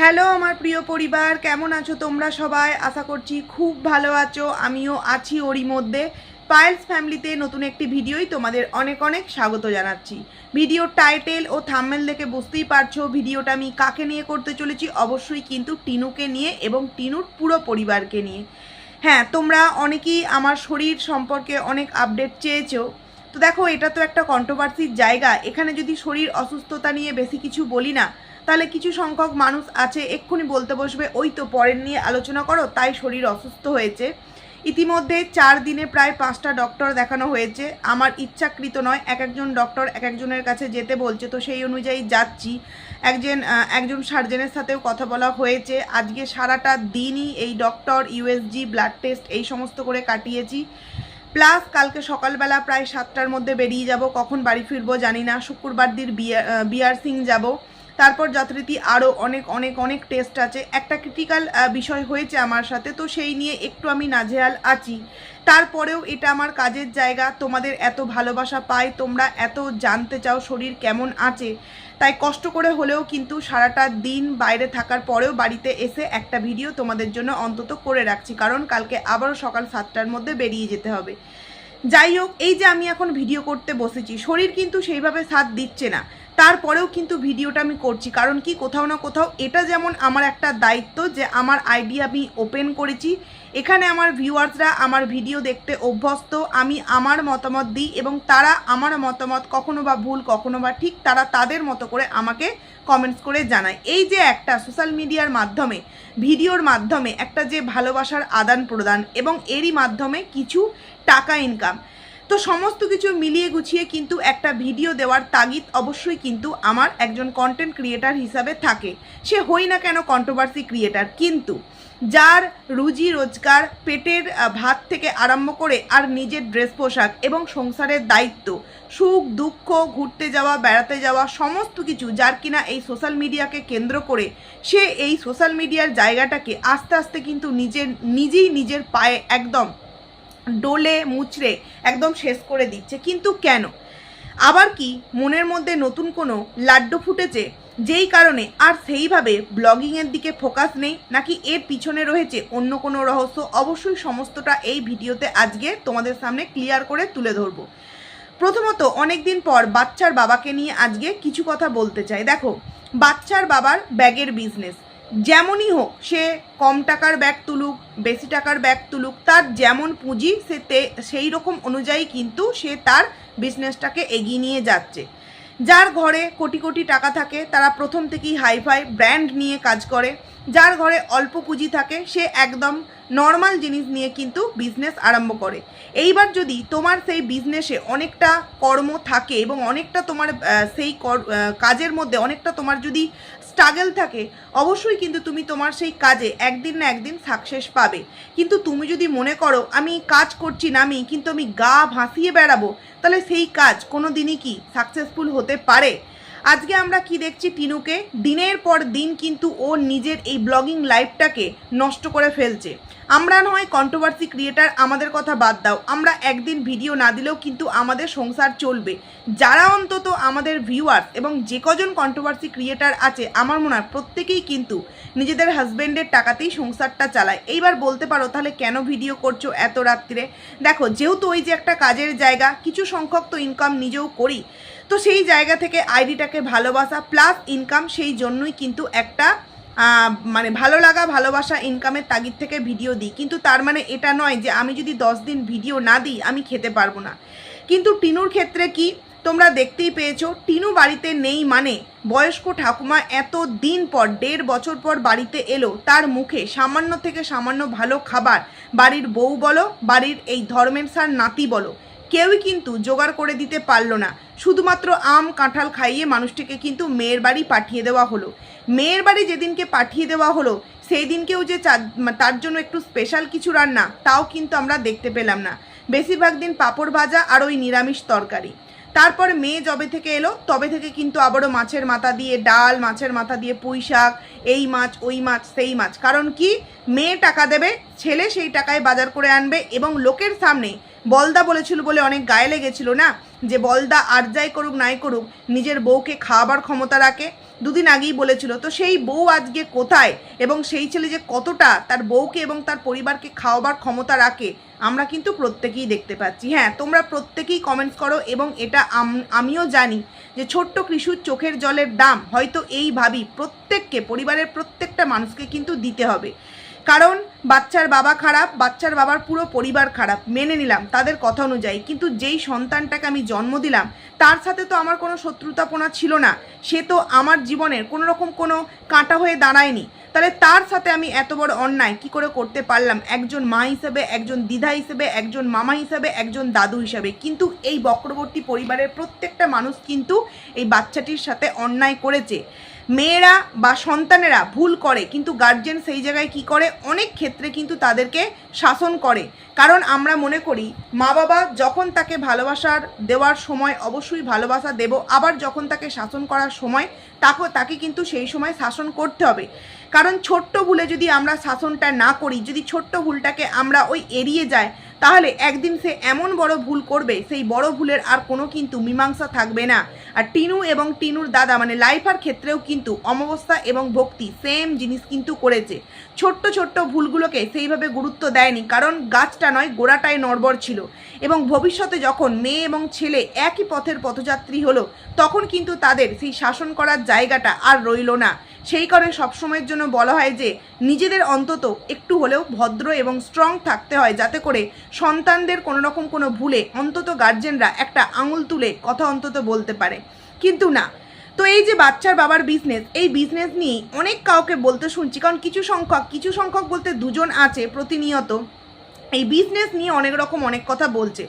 Hello আমার প্রিয় পরিবার, কেমন আছো তোমরা সবাই? আশা করছি খুব ভালো আছো। আমিও আছি ওরই মধ্যে। পায়েলস ফ্যামিলিতে নতুন একটি ভিডিওই তোমাদের অনেক অনেক স্বাগত জানাচ্ছি। ভিডিওর টাইটেল ও থাম্বনেল দেখে বুঝতেই পারছো ভিডিওটা আমি কাকে নিয়ে করতে চলেছি। অবশ্যই কিন্তু টিনুকে নিয়ে এবং টিনুর পুরো পরিবারকে নিয়ে। হ্যাঁ, তোমরা অনেকেই আমার শরীর সম্পর্কে অনেক আপডেট চেয়েছো। তো দেখো, এটা তো একটা কন্ট্রোভার্সির জায়গা। এখানে যদি শরীর অসুস্থতা নিয়ে বেশি কিছু বলি না, তাহলে কিছু সংখ্যক মানুষ আছে এক্ষুনি বলতে বসবে ওই তো পরের নিয়ে আলোচনা করো, তাই শরীর অসুস্থ হয়েছে। ইতিমধ্যে 4 দিনে প্রায় 5টা ডক্টর দেখানো হয়েছে। আমার ইচ্ছাকৃত নয়, এক একজন ডক্টর এক একজনের কাছে যেতে বলছে, তো সেই অনুযায়ী যাচ্ছি। একজন সার্জনের সাথেও কথা বলা হয়েছে। আজকে সারাটা দিনই এই ডক্টর, ইউএসজি, ব্লাড টেস্ট এই সমস্ত করে কাটিয়েছি। প্লাস কালকে সকালবেলা প্রায় 7টার মধ্যে বেরিয়ে যাব। কখন বাড়ি ফিরবো জানি না। শুক্রবার দিন বিআর সিং যাব। তারপর যথারীতি আরও অনেক অনেক অনেক টেস্ট আছে। একটা ক্রিটিক্যাল বিষয় হয়েছে আমার সাথে, তো সেই নিয়ে একটু আমি নাজেহাল আছি। তারপরেও এটা আমার কাজের জায়গা। তোমাদের এত ভালোবাসা পাই, তোমরা এত জানতে চাও শরীর কেমন আছে, তাই কষ্ট করে হলেও কিন্তু সারাটা দিন বাইরে থাকার পরেও বাড়িতে এসে একটা ভিডিও তোমাদের জন্য অন্তত করে রাখছি, কারণ কালকে আবারও সকাল 7টার মধ্যে বেরিয়ে যেতে হবে। যাই হোক, এই যে আমি এখন ভিডিও করতে বসেছি, শরীর কিন্তু সেইভাবে সাথ দিচ্ছে না, তারপরেও কিন্তু ভিডিওটা আমি করছি। কারণ কি, কোথাও না কোথাও এটা যেমন আমার একটা দায়িত্ব যে আমার আইডি আমি ওপেন করেছি, এখানে আমার ভিউয়ার্সরা আমার ভিডিও দেখতে অভ্যস্ত। আমি আমার মতামত দিই এবং তারা আমার মতামত, কখনো বা ভুল কখনো বা ঠিক, তারা তাদের মতো করে আমাকে কমেন্টস করে জানায়। এই যে একটা সোশ্যাল মিডিয়ার মাধ্যমে, ভিডিওর মাধ্যমে একটা যে ভালোবাসার আদান প্রদান এবং এরই মাধ্যমে কিছু টাকা ইনকাম, তো সমস্ত কিছু মিলিয়ে গুছিয়ে কিন্তু একটা ভিডিও দেওয়ার তাগিদ অবশ্যই কিন্তু আমার একজন কন্টেন্ট ক্রিয়েটার হিসাবে থাকে। সে হই না কেন কন্ট্রোভার্সি ক্রিয়েটার, কিন্তু যার রুজি রোজগার, পেটের ভাত থেকে আরম্ভ করে আর নিজের ড্রেস পোশাক এবং সংসারের দায়িত্ব, সুখ দুঃখ, ঘুরতে যাওয়া, বেড়াতে যাওয়া, সমস্ত কিছু যার কিনা এই সোশ্যাল মিডিয়াকে কেন্দ্র করে, সে এই সোশ্যাল মিডিয়ার জায়গাটাকে আস্তে আস্তে কিন্তু নিজেই নিজের পায়ে একদম ডোলে মুচড়ে একদম শেষ করে দিচ্ছে। কিন্তু কেন? আবার কি মনের মধ্যে নতুন কোনো লাড্ডু ফুটেছে যেই কারণে আর সেইভাবে ব্লগিংয়ের দিকে ফোকাস নেই, নাকি এর পিছনে রয়েছে অন্য কোনো রহস্য? অবশ্যই সমস্তটা এই ভিডিওতে আজকে তোমাদের সামনে ক্লিয়ার করে তুলে ধরবো। প্রথমত, অনেক দিন পর বাচ্চার বাবাকে নিয়ে আজকে কিছু কথা বলতে চাই। দেখো, বাচ্চার বাবার ব্যাগের বিজনেস যেমনই হোক, সে কম টাকার ব্যাগ তুলুক, বেশি টাকার ব্যাগ তুলুক, তার যেমন পুঁজি সেই রকম অনুযায়ী কিন্তু সে তার বিজনেসটাকে এগিয়ে নিয়ে যাচ্ছে। যার ঘরে কোটি কোটি টাকা থাকে তারা প্রথম থেকেই হাইফাই ব্র্যান্ড নিয়ে কাজ করে। যার ঘরে অল্প পুঁজি থাকে সে একদম নর্মাল জিনিস নিয়ে কিন্তু বিজনেস আরম্ভ করে। এইবার যদি তোমার সেই বিজনেসে অনেকটা কর্ম থাকে এবং অনেকটা তোমার সেই কাজের মধ্যে অনেকটা তোমার যদি স্ট্রাগল থাকে, অবশ্যই কিন্তু তুমি তোমার সেই কাজে একদিন না একদিন সাকসেস পাবে। কিন্তু তুমি যদি মনে করো আমি কাজ করছি না, কিন্তু আমি গা ভাসিয়ে বেড়াবো, তাহলে সেই কাজ কোনো দিনই কি সাকসেসফুল হতে পারে? আজকে আমরা কি দেখছি, টিনুকে দিনের পর দিন কিন্তু ও নিজের এই ব্লগিং লাইফটাকে নষ্ট করে ফেলছে। আমরা নয় কন্ট্রোভার্সি ক্রিয়েটার, আমাদের কথা বাদ দাও, আমরা একদিন ভিডিও না দিলেও কিন্তু আমাদের সংসার চলবে। যারা অন্তত আমাদের ভিউয়ার্স এবং যে কজন কন্ট্রোভার্সি ক্রিয়েটার আছে, আমার মনে হয় প্রত্যেকেই কিন্তু নিজেদের হাজব্যান্ডের টাকাতেই সংসারটা চালায়। এইবার বলতে পারো তাহলে কেন ভিডিও করছো এত রাত্রিরে? দেখো, যেহেতু ওই যে একটা কাজের জায়গা, কিছু সংখ্যক তো ইনকাম নিজেও করি, তো সেই জায়গা থেকে আইডিটাকে ভালোবাসা প্লাস ইনকাম, সেই জন্যই কিন্তু একটা মানে ভালো লাগা, ভালোবাসা, ইনকামের তাগিদ থেকে ভিডিও দিই। কিন্তু তার মানে এটা নয় যে আমি যদি 10 দিন ভিডিও না দিই আমি খেতে পারবো না। কিন্তু টিনুর ক্ষেত্রে কি তোমরা দেখতেই পেয়েছো, টিনু বাড়িতে নেই মানে বয়স্ক ঠাকুমা এত দিন পর 1.5 বছর পর বাড়িতে এলো, তার মুখে সামান্য থেকে সামান্য ভালো খাবার বাড়ির বউ বলো, বাড়ির এই ধর্মের সার নাতি বলো, কেউই কিন্তু জোগাড় করে দিতে পারলো না। শুধুমাত্র আম কাঁঠাল খাইয়ে মানুষটিকে কিন্তু মেয়ের বাড়ি পাঠিয়ে দেওয়া হলো। মেয়ের বাড়ি যেদিনকে পাঠিয়ে দেওয়া হলো সেই দিনকেও যে তার জন্য একটু স্পেশাল কিছু রান্না, তাও কিন্তু আমরা দেখতে পেলাম না। বেশিরভাগ দিন পাঁপড় ভাজা আর ওই নিরামিষ তরকারি। তারপর মেয়ে যবে থেকে এলো তবে থেকে কিন্তু আবারও মাছের মাথা দিয়ে ডাল, মাছের মাথা দিয়ে পুঁই শাক, এই মাছ ওই মাছ সেই মাছ। কারণ কি, মেয়ে টাকা দেবে, ছেলে সেই টাকায় বাজার করে আনবে এবং লোকের সামনে বলদা বলেছিল বলে অনেক গায়ে লেগেছিল না, যে বলদা আর যাই করুক নাই করুক নিজের বউকে খাওয়াবার ক্ষমতা রাখে। দুদিন আগেই বলেছিল। তো সেই বউ আজকে কোথায় এবং সেই ছেলে যে কতটা তার বউকে এবং তার পরিবারকে খাওয়াবার ক্ষমতা রাখে আমরা কিন্তু প্রত্যেকেই দেখতে পাচ্ছি। হ্যাঁ, তোমরা প্রত্যেকেই কমেন্টস করো এবং এটা আমিও জানি যে ছোট্ট কৃষুর চোখের জলের দাম হয়তো এইভাবেই প্রত্যেককে, পরিবারের প্রত্যেকটা মানুষকে কিন্তু দিতে হবে। কারণ বাচ্চার বাবা খারাপ, বাচ্চার বাবার পুরো পরিবার খারাপ, মেনে নিলাম তাদের কথা অনুযায়ী, কিন্তু যেই সন্তানটাকে আমি জন্ম দিলাম তার সাথে তো আমার কোনো শত্রুতাপনা ছিল না, সে তো আমার জীবনের কোনো রকম কোনো কাঁটা হয়ে দাঁড়ায়নি। তাহলে তার সাথে আমি এত বড় অন্যায় কি করে করতে পারলাম একজন মা হিসেবে, একজন দিদা হিসেবে, একজন মামা হিসেবে, একজন দাদু হিসেবে? কিন্তু এই বক্রবর্তী পরিবারের প্রত্যেকটা মানুষ কিন্তু এই বাচ্চাটির সাথে অন্যায় করেছে। মেয়েরা বা সন্তানেরা ভুল করে, কিন্তু গার্জেন সেই জায়গায় কি করে, অনেক ক্ষেত্রে কিন্তু তাদেরকে শাসন করে। কারণ আমরা মনে করি মা বাবা যখন তাকে ভালোবাসার দেওয়ার সময় অবশ্যই ভালোবাসা দেব, আবার যখন তাকে শাসন করার সময় তাকে কিন্তু সেই সময় শাসন করতে হবে। কারণ ছোট্ট ভুলে যদি আমরা শাসনটা না করি, যদি ছোট্ট ভুলটাকে আমরা ওই এড়িয়ে যাই, তাহলে একদিন সে এমন বড় ভুল করবে, সেই বড় ভুলের আর কোনো কিন্তু মীমাংসা থাকবে না। আর টিনু এবং টিনুর দাদা মানে লাইফার ক্ষেত্রেও কিন্তু অমাবস্যা এবং ভক্তি সেম জিনিস কিন্তু করেছে। ছোট্ট ছোট্ট ভুলগুলোকে সেইভাবে গুরুত্ব দেয়নি, কারণ গাছটা নয় গোড়াটাই নড়বর ছিল। এবং ভবিষ্যতে যখন মেয়ে এবং ছেলে একই পথের পথযাত্রী হলো, তখন কিন্তু তাদের সেই শাসন করার জায়গাটা আর রইল না। সেই কারণে সবসময়ের জন্য বলা হয় যে নিজেদের অন্তত একটু হলেও ভদ্র এবং স্ট্রং থাকতে হয়, যাতে করে সন্তানদের কোনো রকম কোনো ভুলে অন্তত গার্জেনরা একটা আঙুল তুলে কথা অন্তত বলতে পারে। কিন্তু না। তো এই যে বাচ্চার বাবার বিজনেস, এই বিজনেস নিয়ে অনেক কাউকে বলতে শুনছি, কারণ কিছু সংখ্যক বলতে দুজন আছে প্রতিনিয়ত এই বিজনেস নিয়ে অনেক রকম অনেক কথা বলছে।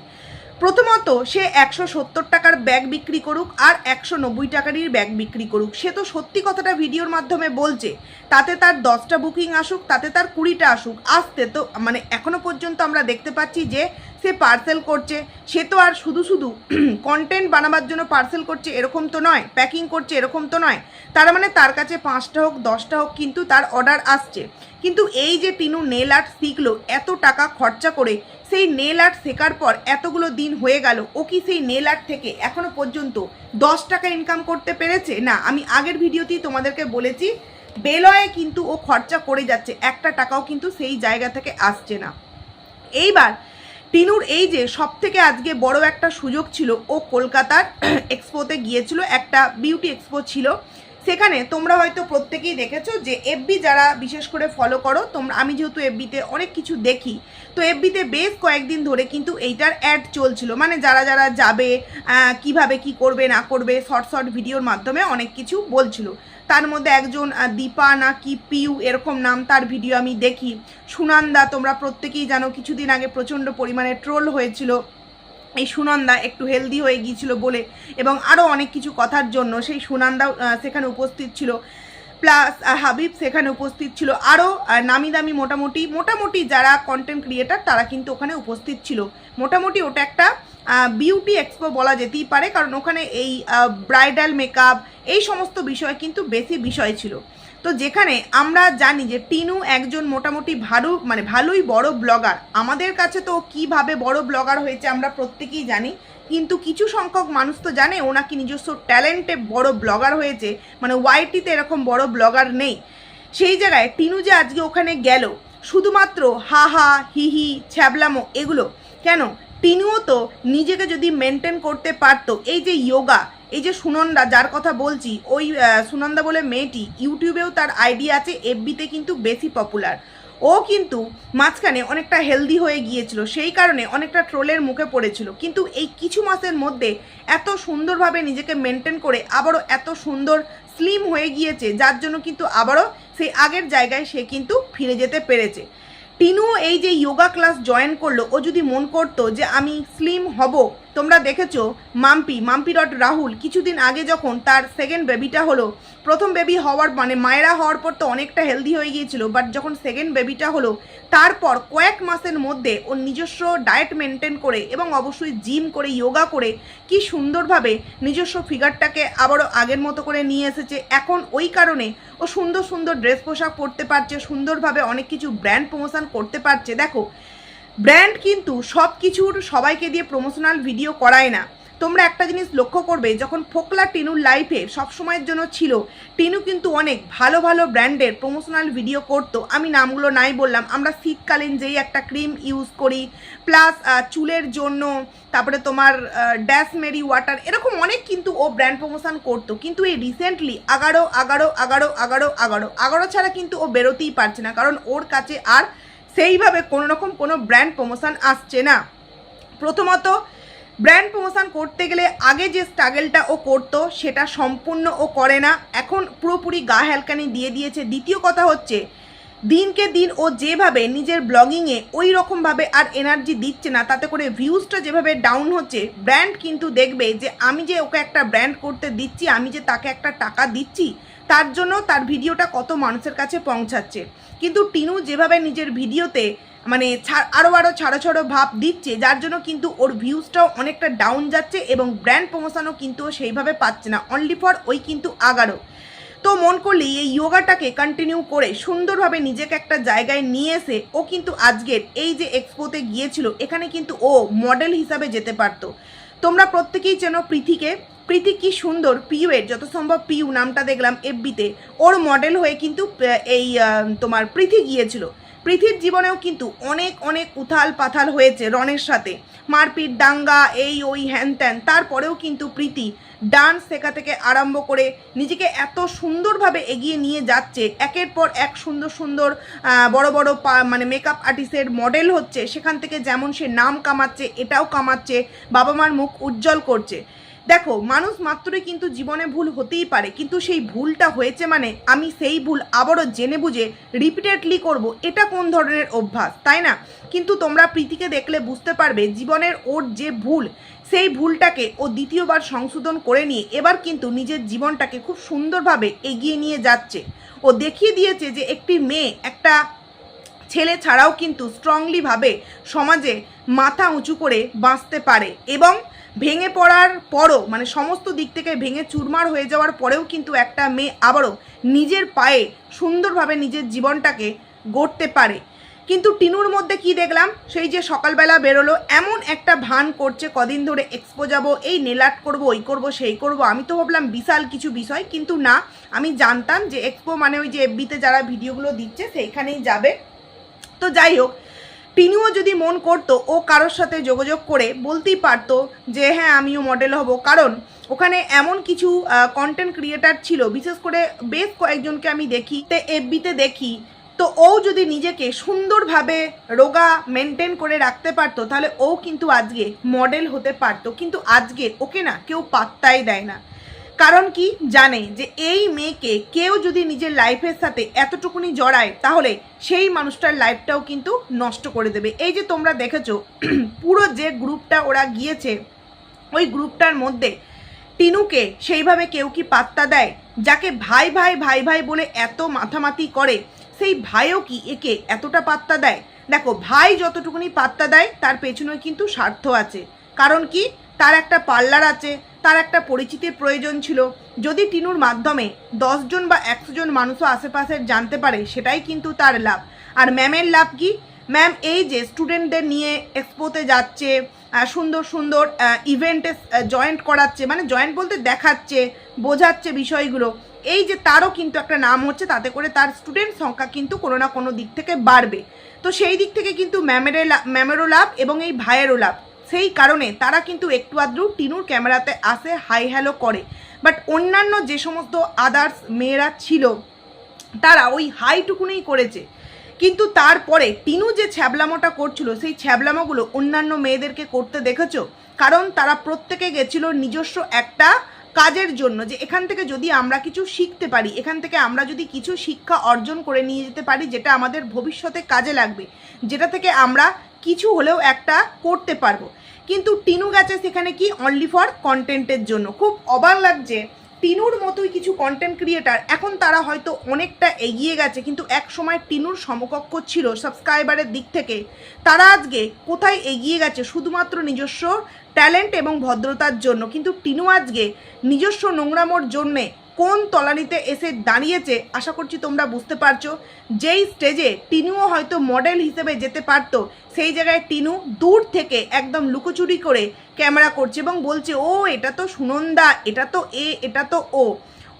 প্রথমত সে 170 টাকার ব্যাগ বিক্রি করুক আর 190 টাকারই ব্যাগ বিক্রি করুক, সে তো সত্যি কথাটা ভিডিওর মাধ্যমে বলছে। তাতে তার 10টা বুকিং আসুক, তাতে তার 20টা আসুক, আসতে তো মানে এখনো পর্যন্ত আমরা দেখতে পাচ্ছি যে সে পার্সেল করছে। সে তো আর শুধু শুধু কন্টেন্ট বানাবার জন্য পার্সেল করছে এরকম তো নয়, প্যাকিং করছে এরকম তো নয়। তার মানে তার কাছে 5টা হোক 10টা হোক কিন্তু তার অর্ডার আসছে। কিন্তু এই যে টিনু নেল আর্ট শিখলো এত টাকা খরচা করে, সেই নেল আর্ট শেখার পর এতগুলো দিন হয়ে গেল, ও কি সেই নেল আর্ট থেকে এখনো পর্যন্ত 10 টাকা ইনকাম করতে পেরেছে? না। আমি আগের ভিডিওতেই তোমাদেরকে বলেছি বেলয়ে কিন্তু ও খরচা করে যাচ্ছে, একটা টাকাও কিন্তু সেই জায়গা থেকে আসছে না। এইবার টিনুর এই যে সব থেকে আজকে বড় একটা সুযোগ ছিল, ও কলকাতার এক্সপোতে গিয়েছিল, একটা বিউটি এক্সপো ছিল। সেখানে তোমরা হয়তো প্রত্যেকেই দেখেছো যে এফবি যারা বিশেষ করে ফলো করো তোমরা, আমি যেহেতু এফবিতে অনেক কিছু দেখি, তো এফবিতে বেশ কয়েকদিন ধরে কিন্তু এইটার অ্যাড চলছিল, মানে যারা যারা যাবে কিভাবে কি করবে না করবে শর্ট ভিডিওর মাধ্যমে অনেক কিছু বলছিল। তার মধ্যে একজন দীপা না কি পিউ এরকম নাম, তার ভিডিও আমি দেখি। সুনন্দা তোমরা প্রত্যেকেই জানো কিছুদিন আগে প্রচণ্ড পরিমাণে ট্রোল হয়েছিল এই সুনন্দা একটু হেলদি হয়ে গিয়েছিল বলে, এবং আরও অনেক কিছু কথার জন্য সেই সুনন্দাও সেখানে উপস্থিত ছিল, প্লাস হাবিব সেখানে উপস্থিত ছিল, আরও নামি দামি মোটামুটি যারা কন্টেন্ট ক্রিয়েটার তারা কিন্তু ওখানে উপস্থিত ছিল। মোটামুটি ওটা একটা বিউটি এক্সপো বলা যেতেই পারে, কারণ ওখানে এই ব্রাইডাল মেকআপ এই সমস্ত বিষয় কিন্তু বেশি বিষয় ছিল। তো যেখানে আমরা জানি যে টিনু একজন মোটামুটি ভালোই বড় ব্লগার, আমাদের কাছে তো কীভাবে বড় ব্লগার হয়েছে আমরা প্রত্যেকেই জানি, কিন্তু কিছু সংখ্যক মানুষ তো জানে ও নাকি নিজস্ব ট্যালেন্টে বড় ব্লগার হয়েছে, মানে ওয়াইটিতে এরকম বড় ব্লগার নেই। সেই জায়গায় টিনু যে আজকে ওখানে গেল শুধুমাত্র হা হা হি হি ছ্যাবলামো এগুলো কেন, টিনুও তো নিজেকে যদি মেনটেন করতে পারতো, এই যে যোগা, এই যে সুনন্দা যার কথা বলছি, ওই সুনন্দা বলে মেয়েটি ইউটিউবেও তার আইডি আছে, এফবিতে কিন্তু বেশি পপুলার, ও কিন্তু মাঝখানে অনেকটা হেলদি হয়ে গিয়েছিল, সেই কারণে অনেকটা ট্রোলের মুখে পড়েছিল। কিন্তু এই কিছু মাসের মধ্যে এত সুন্দরভাবে নিজেকে মেনটেন করে আবারও এত সুন্দর স্লিম হয়ে গিয়েছে, যার জন্য কিন্তু আবারও সেই আগের জায়গায় সে কিন্তু ফিরে যেতে পেরেছে। টিনু এই যে যোগা ক্লাস জয়েন করলো, ও যদি মন করতো যে আমি স্লিম হব, তোমরা দেখেছো মাম্পি.রাহুল কিছুদিন আগে যখন তার সেকেন্ড বেবিটা হলো, প্রথম বেবি হওয়ার মানে মায়েরা হওয়ার পর তো অনেকটা হেলদি হয়ে গিয়েছিল, বাট যখন সেকেন্ড বেবিটা হলো তারপর কয়েক মাসের মধ্যে ওর নিজস্ব ডায়েট মেনটেন করে এবং অবশ্যই জিম করে যোগা করে কি সুন্দরভাবে নিজস্ব ফিগারটাকে আবারও আগের মতো করে নিয়ে এসেছে। এখন ওই কারণে ও সুন্দর সুন্দর ড্রেস পোশাক পরতে পারছে, সুন্দরভাবে অনেক কিছু ব্র্যান্ড প্রমোশন করতে পারছে। দেখো ব্র্যান্ড কিন্তু সব কিছুর সবাইকে দিয়ে প্রমোশনাল ভিডিও করায় না, তোমরা একটা জিনিস লক্ষ্য করবে, যখন ফোকলা টিনুর লাইফে সবসময়ের জন্য ছিল, টিনু কিন্তু অনেক ভালো ভালো ব্র্যান্ডের প্রমোশনাল ভিডিও করতো। আমি নামগুলো নাই বললাম, আমরা শীতকালীন যেই একটা ক্রিম ইউজ করি, প্লাস চুলের জন্য, তারপরে তোমার ড্যাশমেরি ওয়াটার, এরকম অনেক কিন্তু ও ব্র্যান্ড প্রমোশন করতো। কিন্তু এই রিসেন্টলি আগারো ছাড়া কিন্তু ও বেরোতেই পারছে না, কারণ ওর কাছে আর সেইভাবে কোনো রকম কোনো ব্র্যান্ড প্রমোশন আসছে না। প্রথমত, ব্র্যান্ড প্রমোশন করতে গেলে আগে যে স্ট্রাগলটা ও করতো সেটা সম্পূর্ণ ও করে না, এখন পুরোপুরি গা হেলকানি দিয়ে দিয়েছে। দ্বিতীয় কথা হচ্ছে, দিনকে দিন ও যেভাবে নিজের ব্লগিংয়ে ওই রকমভাবে আর এনার্জি দিচ্ছে না, তাতে করে ভিউজটা যেভাবে ডাউন হচ্ছে, ব্র্যান্ড কিন্তু দেখবে যে আমি যে ওকে একটা ব্র্যান্ড করতে দিচ্ছি, আমি যে তাকে একটা টাকা দিচ্ছি, তার জন্য তার ভিডিওটা কত মানুষের কাছে পৌঁছাচ্ছে। কিন্তু টিনু যেভাবে নিজের ভিডিওতে মানে আরও ছাড়ো ভাব দিচ্ছে, যার জন্য কিন্তু ওর ভিউজটাও অনেকটা ডাউন যাচ্ছে এবং ব্র্যান্ড প্রমোশনও কিন্তু ও সেইভাবে পাচ্ছে না, অনলি ফর ওই কিন্তু আগারো। তো মন করলেই এই যোগাটাকে কন্টিনিউ করে সুন্দরভাবে নিজেকে একটা জায়গায় নিয়ে এসে ও কিন্তু আজকের এই যে এক্সপোতে গিয়েছিল, এখানে কিন্তু ও মডেল হিসাবে যেতে পারতো। তোমরা প্রত্যেকেই চেনো প্রীতিকে। প্রীতি কি সুন্দর, পিউয়ের যত সম্ভব পিউ নামটা দেখলাম এফবিতে, ওর মডেল হয়ে কিন্তু এই তোমার প্রীতি গিয়েছিল। প্রীতির জীবনেও কিন্তু অনেক অনেক উথাল পাথাল হয়েছে, রনের সাথে মারপিট, দাঙ্গা, এই ওই হ্যান ত্যান। তারপরেও কিন্তু প্রীতি ডান্স শেখা থেকে আরম্ভ করে নিজেকে এত সুন্দরভাবে এগিয়ে নিয়ে যাচ্ছে, একের পর এক সুন্দর সুন্দর বড় বড় মানে মেকআপ আর্টিস্টের মডেল হচ্ছে, সেখান থেকে যেমন সে নাম কামাচ্ছে, এটাও কামাচ্ছে, বাবা মার মুখ উজ্জ্বল করছে। দেখো, মানুষ মাত্রই কিন্তু জীবনে ভুল হতেই পারে, কিন্তু সেই ভুলটা হয়েছে মানে আমি সেই ভুল আবারও জেনে বুঝে রিপিটেডলি করব, এটা কোন ধরনের অভ্যাস, তাই না? কিন্তু তোমরা প্রীতিকে দেখলে বুঝতে পারবে জীবনের ওর যে ভুল, সেই ভুলটাকে ও দ্বিতীয়বার সংশোধন করে নিয়ে এবার কিন্তু নিজের জীবনটাকে খুব সুন্দরভাবে এগিয়ে নিয়ে যাচ্ছে। ও দেখিয়ে দিয়েছে যে একটি মেয়ে একটা ছেলে ছাড়াও কিন্তু স্ট্রংলিভাবে সমাজে মাথা উঁচু করে বাঁচতে পারে, এবং ভেঙে পড়ার পরও মানে সমস্ত দিক থেকে ভেঙে চুরমার হয়ে যাওয়ার পরেও কিন্তু একটা মেয়ে আবারও নিজের পায়ে সুন্দরভাবে নিজের জীবনটাকে গড়তে পারে। কিন্তু টিনুর মধ্যে কি দেখলাম, সেই যে সকালবেলা বেরোলো, এমন একটা ভান করছে কদিন ধরে এক্সপো যাবো, এই নেল আর্ট করবো, ওই করবো, সেই করবো। আমি তো ভাবলাম বিশাল কিছু বিষয়, কিন্তু না, আমি জানতাম যে এক্সপো মানে ওই যে এফবিতে যারা ভিডিওগুলো দিচ্ছে সেইখানেই যাবে। তো যাই হোক, টিনুও যদি মন করতো ও কারোর সাথে যোগাযোগ করে বলতেই পারতো যে হ্যাঁ আমিও মডেল হব, কারণ ওখানে এমন কিছু কন্টেন্ট ক্রিয়েটার ছিল, বিশেষ করে বেশ কয়েকজনকে আমি দেখি এফবিতে দেখি। তো ও যদি নিজেকে সুন্দরভাবে রোগা মেনটেন করে রাখতে পারতো, তাহলে ও কিন্তু আজকে মডেল হতে পারতো। কিন্তু আজকে ওকে না কেউ পাত্তাই দেয় না, কারণ কি জানে যে এই মেয়েকে কেউ যদি নিজের লাইফের সাথে এতটুকুনি জড়ায়, তাহলে সেই মানুষটার লাইফটাও কিন্তু নষ্ট করে দেবে। এই যে তোমরা দেখেছো পুরো যে গ্রুপটা ওরা গিয়েছে, ওই গ্রুপটার মধ্যে টিনুকে সেইভাবে কেউ কি পাত্তা দেয়? যাকে ভাই ভাই ভাই ভাই বলে এত মাথামাতি করে, সেই ভাইও কি একে এতটা পাত্তা দেয়? দেখো, ভাই যতটুকুনি পাত্তা দেয় তার পেছনে কিন্তু স্বার্থ আছে। কারণ কি, তার একটা পার্লার আছে, তার একটা পরিচিতির প্রয়োজন ছিল। যদি টিনুর মাধ্যমে 10 জন বা 100 জন মানুষও আশেপাশের জানতে পারে, সেটাই কিন্তু তার লাভ। আর ম্যামের লাভ কি? ম্যাম এই যে স্টুডেন্টদের নিয়ে এক্সপোতে যাচ্ছে, সুন্দর সুন্দর ইভেন্টে জয়েন্ট করাচ্ছে, মানে জয়েন্ট বলতে দেখাচ্ছে, বোঝাচ্ছে বিষয়গুলো, এই যে তারও কিন্তু একটা নাম হচ্ছে, তাতে করে তার স্টুডেন্ট সংখ্যা কিন্তু কোনো না কোনো দিক থেকে বাড়বে। তো সেই দিক থেকে কিন্তু ম্যামেরও লাভ এবং এই ভাইয়েরও লাভ। সেই কারণে তারা কিন্তু একটু আধটু টিনুর ক্যামেরাতে আসে, হাই হ্যালো করে। বাট অন্যান্য যে সমস্ত আদার্স মেয়েরা ছিল, তারা ওই হাইটুকুনেই করেছে। কিন্তু তারপরে টিনু যে ছ্যাবলামোটা করছিল, সেই ছ্যাবলামোগুলো অন্যান্য মেয়েদেরকে করতে দেখেছো? কারণ তারা প্রত্যেকে গেছিল নিজস্ব একটা কাজের জন্য, যে এখান থেকে যদি আমরা কিছু শিখতে পারি, এখান থেকে আমরা যদি কিছু শিক্ষা অর্জন করে নিয়ে যেতে পারি, যেটা আমাদের ভবিষ্যতে কাজে লাগবে, যেটা থেকে আমরা কিছু হলেও একটা করতে পারবো। কিন্তু টিনু গেছে সেখানে কি অনলি ফর কন্টেন্টের জন্য। খুব অবাক লাগছে, টিনুর মতোই কিছু কন্টেন্ট ক্রিয়েটার এখন তারা হয়তো অনেকটা এগিয়ে গেছে, কিন্তু এক সময় টিনুর সমকক্ষ ছিল সাবস্ক্রাইবারের দিক থেকে, তারা আজকে কোথায় এগিয়ে গেছে শুধুমাত্র নিজস্ব ট্যালেন্ট এবং ভদ্রতার জন্য। কিন্তু টিনু আজকে নিজস্ব নোংরামোর জন্যে কোন তলানিতে এসে দাঁড়িয়েছে আশা করছি তোমরা বুঝতে পারছো। যেই স্টেজে টিনুও হয়তো মডেল হিসেবে যেতে পারতো, সেই জায়গায় টিনু দূর থেকে একদম লুকোচুরি করে ক্যামেরা করছে এবং বলছে, ও এটা তো সুনন্দা, এটা তো এটা তো ও।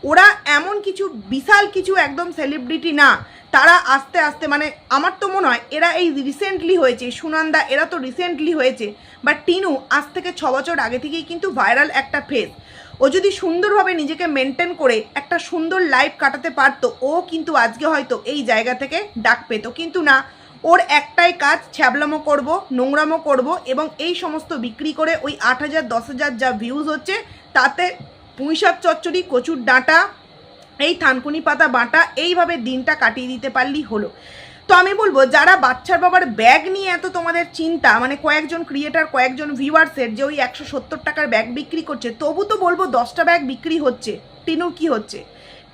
ওরা এমন কিছু বিশাল কিছু একদম সেলিব্রিটি না, তারা আস্তে আস্তে মানে আমার তো মনে হয় এরা এই রিসেন্টলি হয়েছে, সুনন্দা এরা তো রিসেন্টলি হয়েছে, বাট টিনু আজ থেকে 6 বছর আগে থেকেই কিন্তু ভাইরাল একটা ফেস। ও যদি সুন্দরভাবে নিজেকে মেনটেন করে একটা সুন্দর লাইফ কাটাতে পারতো, ও কিন্তু আজকে হয়তো এই জায়গা থেকে ডাক পেত, কিন্তু না, ওর একটাই কাজ, ছ্যাবলামো করব, নোংরামো করব এবং এই সমস্ত বিক্রি করে ওই 8,000 10,000 যা ভিউজ হচ্ছে তাতে পুঁইশাক চচ্চড়ি, কচুর ডাঁটা, এই থানকুনি পাতা বাটা, এইভাবে দিনটা কাটিয়ে দিতে পারলেই হলো। তো আমি বলবো যারা বাচ্চার বাবার ব্যাগ নিয়ে এত তোমাদের চিন্তা, মানে কয়েকজন ক্রিয়েটার কয়েকজন ভিউয়ার্সের যে ওই 170 টাকার ব্যাগ বিক্রি করছে, তবু তো বলবো 10টা ব্যাগ বিক্রি হচ্ছে। টিনুর কি হচ্ছে?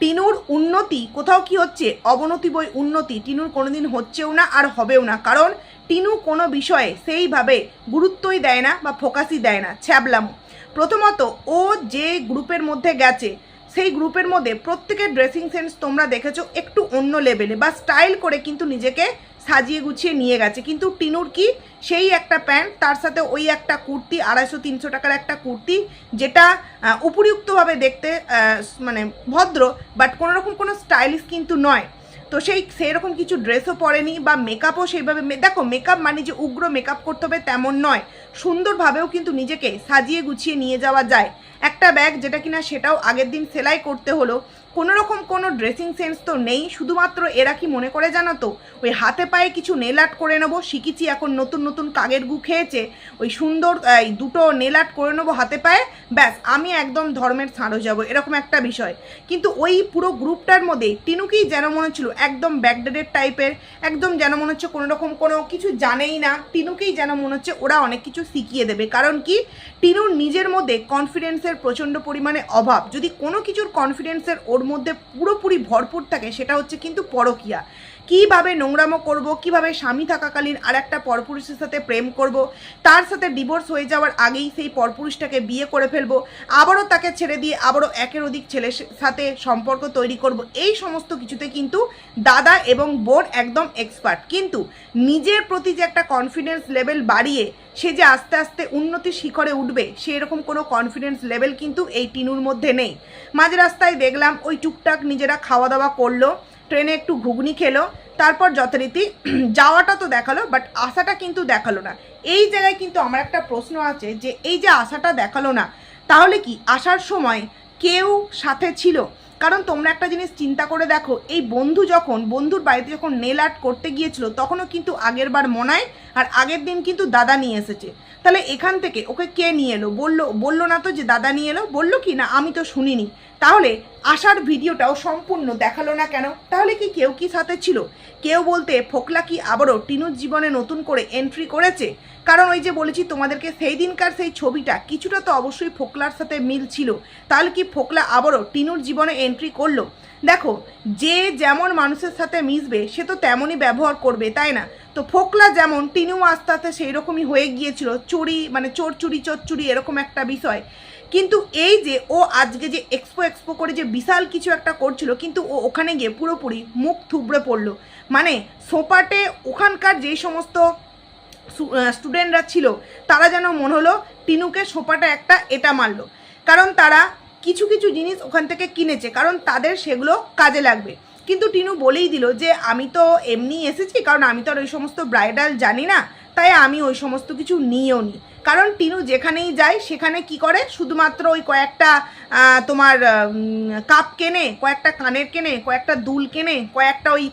টিনুর উন্নতি কোথাও কি হচ্ছে? অবনতি বই উন্নতি টিনুর কোনোদিন হচ্ছেও না আর হবেও না, কারণ টিনু কোনো বিষয়ে সেইভাবে গুরুত্বই দেয় না বা ফোকাসই দেয় না, ছ্যাবলামো। প্রথমত ও যে গ্রুপের মধ্যে গেছে সেই গ্রুপের মধ্যে প্রত্যেকের ড্রেসিং সেন্স তোমরা দেখেছো একটু অন্য লেভেলে বা স্টাইল করে কিন্তু নিজেকে সাজিয়ে গুছিয়ে নিয়ে গেছে, কিন্তু টিনুর কি সেই একটা প্যান্ট, তার সাথে ওই একটা কুর্তি, 250-300 টাকার একটা কুর্তি, যেটা উপযুক্তভাবে দেখতে মানে ভদ্র, বাট কোনোরকম কোনো স্টাইলিশ কিন্তু নয়। তো সেইরকম কিছু ড্রেসও পরেনি বা মেকআপও সেইভাবে, দেখো মেকআপ মানে যে উগ্র মেকআপ করতে হবে তেমন নয়, সুন্দরভাবেও কিন্তু নিজেকে সাজিয়ে গুছিয়ে নিয়ে যাওয়া যায়। একটা ব্যাগ যেটা কিনা সেটাও আগের দিন সেলাই করতে হলো, কোনোরকম কোনো ড্রেসিং সেন্স তো নেই। শুধুমাত্র এরা কি মনে করে জানো তো, ওই হাতে পায়ে কিছু নেল আর্ট করে নেবো, শিখেছি এখন নতুন নতুন কাগের গু খেয়েছে, ওই সুন্দর এই দুটো নেল আর্ট করে নেবো হাতে পায়ে, ব্যাস আমি একদম ধর্মের ছাড়ো যাবো, এরকম একটা বিষয়। কিন্তু ওই পুরো গ্রুপটার মধ্যে টিনুকেই যেন মনে হচ্ছিল একদম ব্যাকডেটেড টাইপের, একদম যেন মনে হচ্ছে কোনোরকম কোনো কিছু জানেই না, টিনুকেই যেন মনে হচ্ছে ওরা অনেক কিছু শিখিয়ে দেবে। কারণ কি, টিনুর নিজের মধ্যে কনফিডেন্সের প্রচণ্ড পরিমাণে অভাব। যদি কোনো কিছুর কনফিডেন্সের ওর মধ্যে পুরোপুরি ভরপুর থাকে সেটা হচ্ছে কিন্তু পরকীয়া। কীভাবে নোংরামো করব, কিভাবে স্বামী থাকাকালীন আর একটা পরপুরুষের সাথে প্রেম করব, তার সাথে ডিভোর্স হয়ে যাওয়ার আগেই সেই পরপুরুষটাকে বিয়ে করে ফেলবো, আবারও তাকে ছেড়ে দিয়ে আবারও একের অধিক ছেলের সাথে সম্পর্ক তৈরি করব, এই সমস্ত কিছুতে কিন্তু দাদা এবং বোন একদম এক্সপার্ট। কিন্তু নিজের প্রতি যে একটা কনফিডেন্স লেভেল বাড়িয়ে সে যে আস্তে আস্তে উন্নতির শিখরে উঠবে, সেরকম কোনো কনফিডেন্স লেভেল কিন্তু এই টিনুর মধ্যে নেই। মাঝ রাস্তায় দেখলাম ওই টুকটাক নিজেরা খাওয়া দাওয়া করলো, ট্রেনে একটু ঘুগনি খেলো, তারপর যথারীতি যাওয়াটা তো দেখালো, বাট আশাটা কিন্তু দেখালো না। এই জায়গায় কিন্তু আমার একটা প্রশ্ন আছে যে এই যে আশাটা দেখালো না, তাহলে কি আসার সময় কেউ সাথে ছিল? কারণ তোমরা একটা জিনিস চিন্তা করে দেখো, এই বন্ধুর বাড়িতে যখন নেল আর্ট করতে গিয়েছিল তখনও কিন্তু আগের বার মনায় আর আগের দিন কিন্তু দাদা নিয়ে এসেছে। তাহলে এখান থেকে ওকে কে নিয়ে এলো? বললো না তো যে দাদা নিয়ে এলো, বললো কি না আমি তো শুনিনি। তাহলে আসার ভিডিওটাও সম্পূর্ণ দেখালো না কেন? তাহলে কি কেউ কি সাথে ছিল? কেউ বলতে ফোকলা কি আবারও টিনুর জীবনে নতুন করে এন্ট্রি করেছে? কারণ ওই যে বলেছি তোমাদেরকে, সেই দিনকার সেই ছবিটা কিছুটা তো অবশ্যই ফোকলার সাথে মিল ছিল। তাহলে কি ফোকলা আবারও টিনুর জীবনে এন্ট্রি করলো? দেখো, যে যেমন মানুষের সাথে মিশবে সে তো তেমনই ব্যবহার করবে, তাই না? তো ফোকলা যেমন, টিনু আস্তে আস্তে সেই রকমই হয়ে গিয়েছিল, চোর চুরি এরকম একটা বিষয়। কিন্তু এই যে ও আজকে যে এক্সপো করে যে বিশাল কিছু একটা করছিল, কিন্তু ও ওখানে গিয়ে পুরোপুরি মুখ থুবড়ে পড়লো। মানে সোপাটে ওখানকার যেই সমস্ত স্টুডেন্টরা ছিল তারা যেন মনে হলো টিনুকে সোপাটা একটা এটা মারলো, কারণ তারা কিছু কিছু জিনিস ওখান থেকে কিনেছে, কারণ তাদের সেগুলো কাজে লাগবে। কিন্তু টিনু বলেই দিল যে আমি তো এমনি এসেছি, কারণ আমি তো আর ওই সমস্ত ব্রাইডাল জানি না, তাই আমি ওই সমস্ত কিছু নিয়েও নি। কারণ টিনু যেখানেই যায় সেখানে কি করে, শুধুমাত্র ওই কয়েকটা তোমার কাপ কেনে, কয়েকটা কানের কেনে, কয়েকটা দুল কেনে, কয়েকটা ওই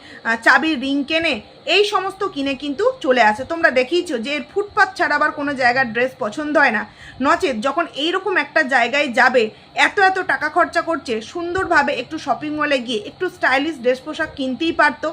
চাবির রিং কেনে, এই সমস্ত কিনে কিন্তু চলে আসে। তোমরা দেখিয়েছো যে এর ফুটপাথ ছাড়া আবার কোনো জায়গার ড্রেস পছন্দ হয় না। নচেত যখন এইরকম একটা জায়গায় যাবে, এত টাকা খরচা করছে, সুন্দরভাবে একটু শপিং মলে গিয়ে একটু স্টাইলিশ ড্রেস পোশাক কিনতেই পারতো।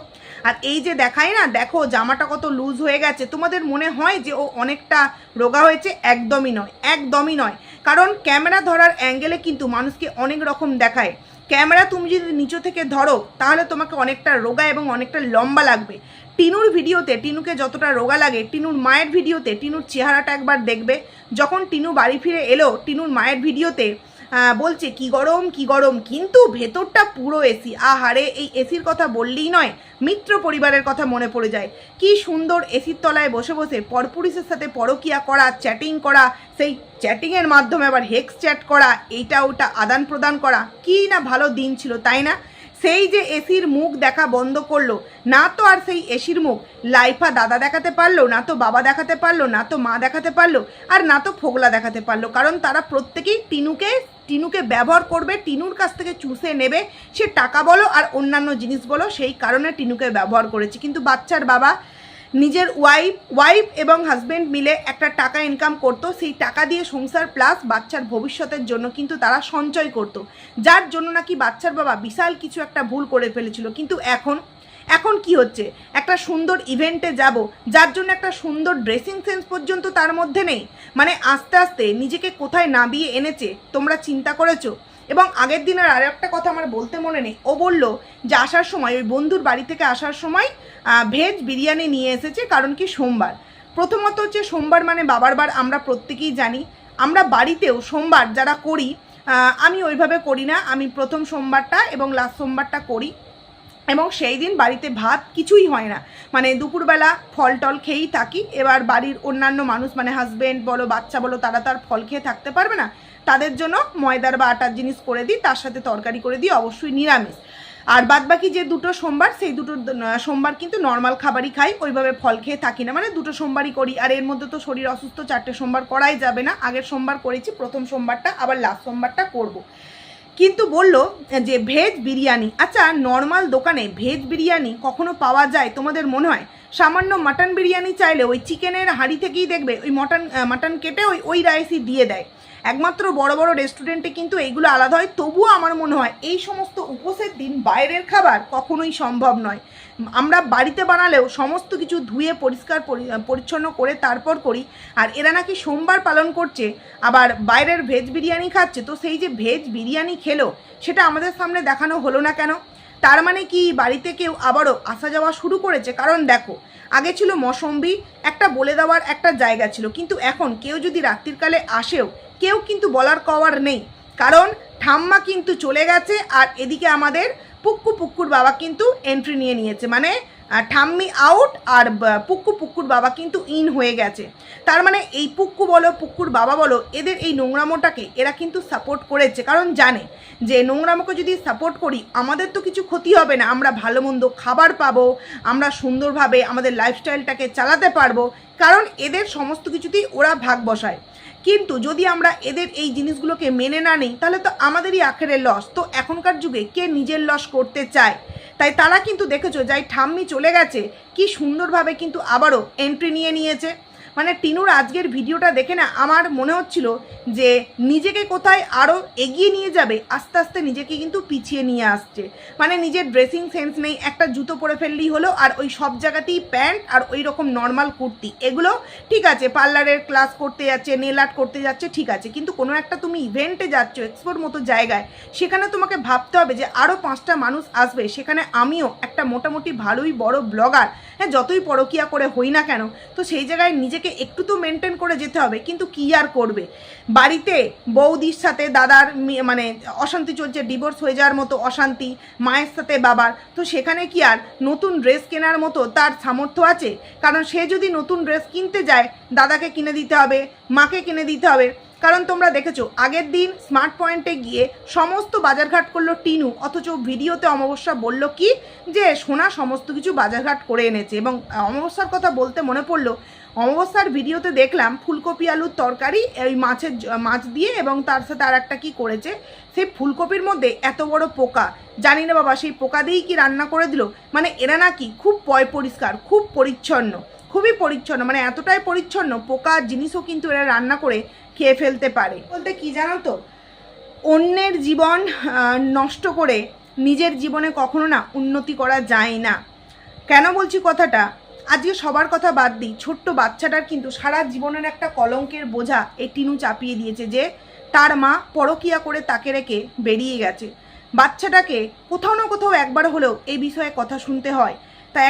আর এই যে দেখায় না, দেখো জামাটা কত লুজ হয়ে গেছে, তোমাদের মনে হয় যে ও অনেকটা রোগা হয়েছে? একদমই নয়। কারণ ক্যামেরা ধরার অ্যাঙ্গেলে কিন্তু মানুষকে অনেক রকম দেখায়। ক্যামেরা তুমি যদি নিচু থেকে ধরো তাহলে তোমাকে অনেকটা রোগা এবং অনেকটা লম্বা লাগবে। টিনুর ভিডিওতে টিনুকে যতটা রোগা লাগে, টিনুর মায়ের ভিডিওতে টিনুর চেহারাটা একবার দেখবে। যখন টিনু বাড়ি ফিরে এলো, টিনুর মায়ের ভিডিওতে বলছে কি গরম কি গরম, কিন্তু ভেতরটা পুরো এসি। আহারে, এই এসির কথা বললেই নয়, মিত্র পরিবারের কথা মনে পড়ে যায়। কি সুন্দর এসির তলায় বসে বসে পরপুরুষের সাথে পরকিয়া করা, চ্যাটিং করা, সেই চ্যাটিংয়ের মাধ্যমে আবার হেক্স চ্যাট করা, এইটা ওটা আদান প্রদান করা, কি না ভালো দিন ছিল, তাই না? সেই যে এসির মুখ দেখা বন্ধ করলো, না তো আর সেই এসির মুখ লাইফা দাদা দেখাতে পারলো, না তো বাবা দেখাতে পারলো, না তো মা দেখাতে পারলো, আর না তো ফোগলা দেখাতে পারলো। কারণ তারা প্রত্যেকেই টিনুকে ব্যবহার করবে, টিনুর কাছ থেকে চুষে নেবে, সে টাকা বলো আর অন্যান্য জিনিস বলো, সেই কারণে টিনুকে ব্যবহার করেছে। কিন্তু বাচ্চার বাবা নিজের ওয়াইফ এবং হাজব্যান্ড মিলে একটা টাকা ইনকাম করতো, সেই টাকা দিয়ে সংসার প্লাস বাচ্চার ভবিষ্যতের জন্য কিন্তু তারা সঞ্চয় করতো, যার জন্য নাকি বাচ্চার বাবা বিশাল কিছু একটা ভুল করে ফেলেছিল। কিন্তু এখন কি হচ্ছে, একটা সুন্দর ইভেন্টে যাব, যার জন্য একটা সুন্দর ড্রেসিং সেন্স পর্যন্ত তার মধ্যে নেই। মানে আস্তে আস্তে নিজেকে কোথায় নামিয়ে এনেছে তোমরা চিন্তা করেছো? এবং আগের দিনের আর একটা কথা আমার বলতে মনে নেই, ও বলল যে আসার সময়, ওই বন্ধুর বাড়ি থেকে আসার সময় ভেজ বিরিয়ানি নিয়ে এসেছে, কারণ কি সোমবার। প্রথমত হচ্ছে সোমবার মানে বাবার বার, আমরা প্রত্যেকেই জানি। আমরা বাড়িতেও সোমবার যারা করি, আমি ওইভাবে করি না, আমি প্রথম সোমবারটা এবং লাস্ট সোমবারটা করি, এবং সেই দিন বাড়িতে ভাত কিছুই হয় না, মানে দুপুরবেলা ফল টল খেয়েই থাকি। এবার বাড়ির অন্যান্য মানুষ মানে হাজব্যান্ড বলো বাচ্চা বলো, তারা তার ফল খেয়ে থাকতে পারবে না, তাদের জন্য ময়দার বা আটার জিনিস করে দিই, তার সাথে তরকারি করে দিই, অবশ্যই নিরামিষ। আর বাদবাকি যে দুটো সোমবার, সেই দুটো সোমবার কিন্তু নর্মাল খাবারই খাই, ওইভাবে ফল খেয়ে থাকি না, মানে দুটো সোমবারই করি। আর এর মধ্যে তো শরীর অসুস্থ, 4টে সোমবার করাই যাবে না। আগের সোমবার করেছি, প্রথম সোমবারটা, আবার লাস্ট সোমবারটা করব। কিন্তু বললো যে ভেজ বিরিয়ানি। আচ্ছা, নর্মাল দোকানে ভেজ বিরিয়ানি কখনো পাওয়া যায় তোমাদের মনে হয়? সামান্য মাটন বিরিয়ানি চাইলে ওই চিকেনের হাঁড়ি থেকেই দেখবে ওই মাটন কেটে ওই রাইসই দিয়ে দেয়। একমাত্র বড় বড় রেস্টুরেন্টে কিন্তু এইগুলো আলাদা হয়। তবুও আমার মনে হয় এই সমস্ত উপোসের দিন বাইরের খাবার কখনোই সম্ভব নয়। আমরা বাড়িতে বানালেও সমস্ত কিছু ধুয়ে পরিষ্কার পরিচ্ছন্ন করে তারপর করি। আর এরা নাকি সোমবার পালন করছে, আবার বাইরের ভেজ বিরিয়ানি খাচ্ছে। তো সেই যে ভেজ বিরিয়ানি খেলো, সেটা আমাদের সামনে দেখানো হলো না কেন? তার মানে কি বাড়িতে কেউ আবারও আসা যাওয়া শুরু করেছে? কারণ দেখো, আগে ছিল মৌসম্বি, একটা বলে দেওয়ার একটা জায়গা ছিল, কিন্তু এখন কেউ যদি রাত্রিকালে আসেও, কেউ কিন্তু বলার কওয়ার নেই, কারণ ঠাম্মা কিন্তু চলে গেছে। আর এদিকে আমাদের পুক্কুর বাবা কিন্তু এন্ট্রি নিয়ে নিয়েছে, মানে ঠাম্মি আউট আর পুক্কুর বাবা কিন্তু ইন হয়ে গেছে। তার মানে এই পুক্কুর বাবা বলো, এদের এই নোংরামোটাকে এরা কিন্তু সাপোর্ট করেছে, কারণ জানে যে নোংরামোকে যদি সাপোর্ট করি আমাদের তো কিছু ক্ষতি হবে না, আমরা ভালো মন্দ খাবার পাবো, আমরা সুন্দরভাবে আমাদের লাইফস্টাইলটাকে চালাতে পারবো, কারণ এদের সমস্ত কিছুতেই ওরা ভাগ বসায়। কিন্তু যদি আমরা এদের এই জিনিসগুলোকে মেনে না নিই, তাহলে তো আমাদেরই আখেরে লস। তো এখনকার যুগে কে নিজের লস করতে চায়? তাই তারা কিন্তু দেখেছো, যাই ঠাম্মি চলে গেছে, কি সুন্দরভাবে কিন্তু আবারও এন্ট্রি নিয়ে নিয়েছে। মানে টিনুর আজকের ভিডিওটা দেখে না আমার মনে হচ্ছিল যে নিজেকে কোথায় আরও এগিয়ে নিয়ে যাবে, আস্তে আস্তে নিজেকে কিন্তু পিছিয়ে নিয়ে আসছে। মানে নিজের ড্রেসিং সেন্স নেই, একটা জুতো পরে ফেললেই হলো, আর ওই সব জায়গাতেই প্যান্ট আর ওই রকম নর্মাল কুর্তি। এগুলো ঠিক আছে, পার্লারের ক্লাস করতে যাচ্ছে, নেল আর্ট করতে যাচ্ছে, ঠিক আছে, কিন্তু কোনো একটা তুমি ইভেন্টে যাচ্ছ, এক্সপোর মতো জায়গায়, সেখানে তোমাকে ভাবতে হবে যে আরও 5টা মানুষ আসবে, সেখানে আমিও একটা মোটামুটি ভালোই বড় ব্লগার, হ্যাঁ, যতই পরকিয়া করে হই না কেন, তো সেই জায়গায় নিজেকে একটু তো মেনটেন করে যেতে হবে। কিন্তু কি আর করবে, বাড়িতে বৌদির সাথে দাদার মানে অশান্তি চলছে, ডিভোর্স হয়ে যাওয়ার মতো অশান্তি, মায়ের সাথে বাবার, তো সেখানে কি আর নতুন ড্রেস কেনার মতো তার সামর্থ্য আছে? কারণ সে যদি নতুন ড্রেস কিনতে যায়, দাদাকে কিনে দিতে হবে, মাকে কিনে দিতে হবে। কারণ তোমরা দেখেছো আগের দিন স্মার্ট পয়েন্টে গিয়ে সমস্ত বাজারঘাট করলো টিনু, অথচ ভিডিওতে অমাবস্যা বলল কি যে সোনা সমস্ত কিছু বাজারঘাট করে এনেছে। এবং অমাবস্যার কথা বলতে মনে পড়লো, অমাবস্যার ভিডিওতে দেখলাম ফুলকপি আলুর তরকারি ওই মাছ দিয়ে, এবং তার সাথে আর একটা কী করেছে, সেই ফুলকপির মধ্যে এত বড় পোকা, জানি না বাবা সেই পোকা দিয়েই কি রান্না করে দিল। মানে এরা নাকি খুব পরিষ্কার, খুব পরিচ্ছন্ন, খুবই পরিচ্ছন্ন, মানে এতটাই পরিচ্ছন্ন, পোকার জিনিসও কিন্তু এরা রান্না করে খেয়ে ফেলতে পারে। বলতে কি জানো তো, অন্যের জীবন নষ্ট করে নিজের জীবনে কখনো না উন্নতি করা যায় না। কেন বলছি কথাটা, আজকে সবার কথা বাদ দিই, ছোট্ট বাচ্চাটার কিন্তু সারা জীবনের একটা কলঙ্কের বোঝা এই টিনু চাপিয়ে দিয়েছে, যে তার মা পরকিয়া করে তাকে রেখে বেরিয়ে গেছে। বাচ্চাটাকে কোথাও না কোথাও একবার হলেও এই বিষয়ে কথা শুনতে হয়। তাই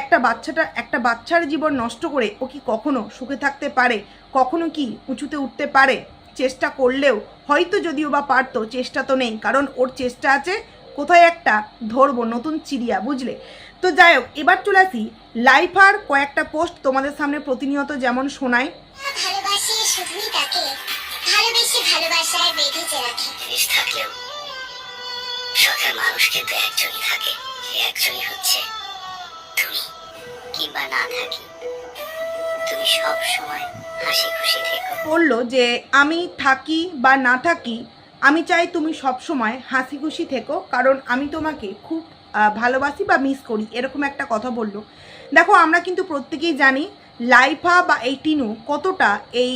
একটা বাচ্চার জীবন নষ্ট করে ও কি কখনো সুখে থাকতে পারে? কখনো কি উঁচুতে উঠতে পারে? চেষ্টা করলেও হয়তো যদিও বা পারতো, চেষ্টা তো নেই, কারণ ওর চেষ্টা আছে কোথায় একটা ধরবো নতুন চিড়িয়া, বুঝলে। তো যাই হোক, এবার চলে আসি লাইফার কয়েকটা পোস্ট তোমাদের সামনে প্রতিনিয়ত যেমন শোনায়। ভালোবাসি শুধুই তাকে, ভালোবেসে ভালোবাসায় বেঁধেছে রাখি। জিনিস থাকলেও শখের মানুষ কিন্তু একজনই থাকে, সে একজনই হচ্ছে তুমি। কিংবা না থাকি, তুমি সব সময় হাসি খুশি থেকো। বললো যে আমি থাকি বা না থাকি, আমি চাই তুমি সব সময় হাসি খুশি থেকো, কারণ আমি তোমাকে খুব ভালোবাসি বা মিস করি, এরকম একটা কথা বললো। দেখো, আমরা কিন্তু প্রত্যেকেই জানি লাইফা বা এই টিনু কতটা এই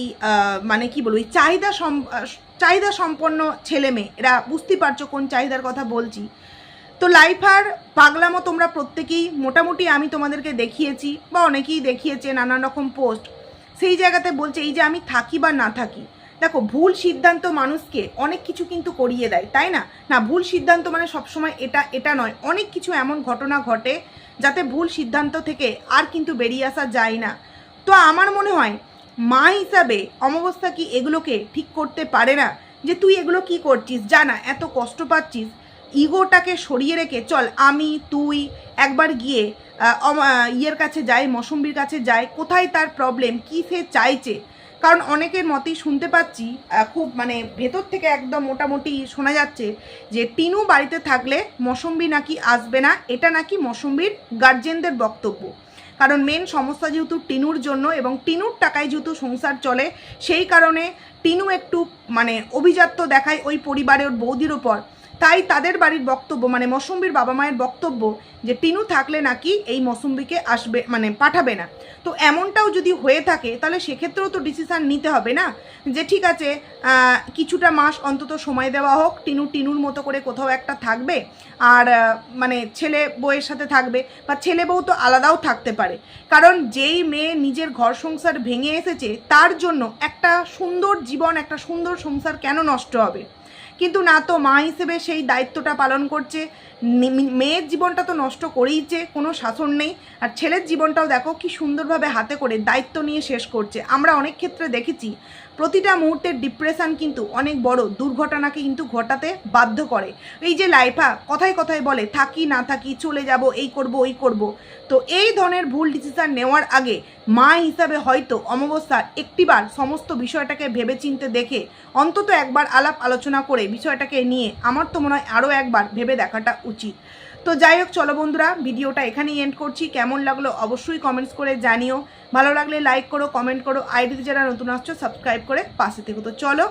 মানে কি বলবো, এই চাহিদা সম্পন্ন ছেলে মেয়ে, এরা বুঝতে পারছো কোন চাহিদার কথা বলছি। তো লাইফার পাগলামো তোমরা প্রত্যেকেই মোটামুটি আমি তোমাদেরকে দেখিয়েছি বা অনেকেই দেখিয়েছে নানান রকম পোস্ট। সেই জায়গাতে বলছে এই যে আমি থাকি বা না থাকি, দেখো ভুল সিদ্ধান্ত মানুষকে অনেক কিছু কিন্তু করিয়ে দেয়, তাই না? না, ভুল সিদ্ধান্ত মানে সবসময় এটা নয়, অনেক কিছু এমন ঘটনা ঘটে যাতে ভুল সিদ্ধান্ত থেকে আর কিন্তু বেরিয়ে আসা যায় না। তো আমার মনে হয় মা হিসাবে অমাবস্যা কি এগুলোকে ঠিক করতে পারে না? যে তুই এগুলো কি করছিস, জানা এত কষ্ট পাচ্ছিস, ইগোটাকে সরিয়ে রেখে চল আমি তুই একবার গিয়ে ইয়ের কাছে যাই, মৌসুমীর কাছে যাই, কোথায় তার প্রবলেম, কি সে চাইছে। কারণ অনেকের মতেই শুনতে পাচ্ছি, খুব মানে ভেতর থেকে একদম মোটামুটি শোনা যাচ্ছে যে টিনু বাড়িতে থাকলে মৌসুমী নাকি আসবে না, এটা নাকি মৌসুমীর গার্জেনদের বক্তব্য। কারণ মেন সমস্যা যেহেতু টিনুর জন্য এবং টিনুর টাকায় যেহেতু সংসার চলে, সেই কারণে টিনু একটু মানে অভিজাত্য দেখায় ওই পরিবারের বৌদির ওপর। তাই তাদের বাড়ির বক্তব্য মানে মৌসুমীর বাবা মায়ের বক্তব্য যে টিনু থাকলে নাকি এই মৌসুমীকে আসবে মানে পাঠাবে না। তো এমনটাও যদি হয়ে থাকে তাহলে সেক্ষেত্রেও তো ডিসিশান নিতে হবে না, যে ঠিক আছে কিছুটা মাস অন্তত সময় দেওয়া হোক, টিনুর মতো করে কোথাও একটা থাকবে, আর মানে ছেলে বউয়ের সাথে থাকবে, বা ছেলে বউ তো আলাদাও থাকতে পারে। কারণ যেই মেয়ে নিজের ঘর সংসার ভেঙে এসেছে তার জন্য একটা সুন্দর জীবন, একটা সুন্দর সংসার কেন নষ্ট হবে? কিন্তু না, তো মা হিসেবে সেই দায়িত্বটা পালন করছে। মেয়ের জীবনটা তো নষ্ট করেইছে, কোনো শাসন নেই, আর ছেলের জীবনটাও দেখো কি সুন্দরভাবে হাতে করে দায়িত্ব নিয়ে শেষ করছে। আমরা অনেক ক্ষেত্রে দেখেছি প্রতিটা মুহূর্তের ডিপ্রেশন কিন্তু অনেক বড় দুর্ঘটনাকে কিন্তু ঘটাতে বাধ্য করে। এই যে লাইফা কথায় কথায় বলে থাকি না থাকি, চলে যাব, এই করব ওই করব, তো এই ধরনের ভুল ডিসিশন নেওয়ার আগে মা হিসাবে হয়তো অমাবস্যা একটিবার সমস্ত বিষয়টাকে ভেবেচিন্তে দেখে অন্তত একবার আলাপ আলোচনা করে বিষয়টাকে নিয়ে আমার তো মনে হয় আরও একবার ভেবে দেখাটা উচিত। তো যাই হোক, চলো বন্ধুরা, ভিডিওটা এখানেই এন্ড করছি। কেমন লাগলো অবশ্যই কমেন্টস করে জানিও, ভালো লাগলে লাইক করো, কমেন্ট করো, আইডিতে যারা নতুন আসছো সাবস্ক্রাইব করে পাশে থেকো। তো চলো।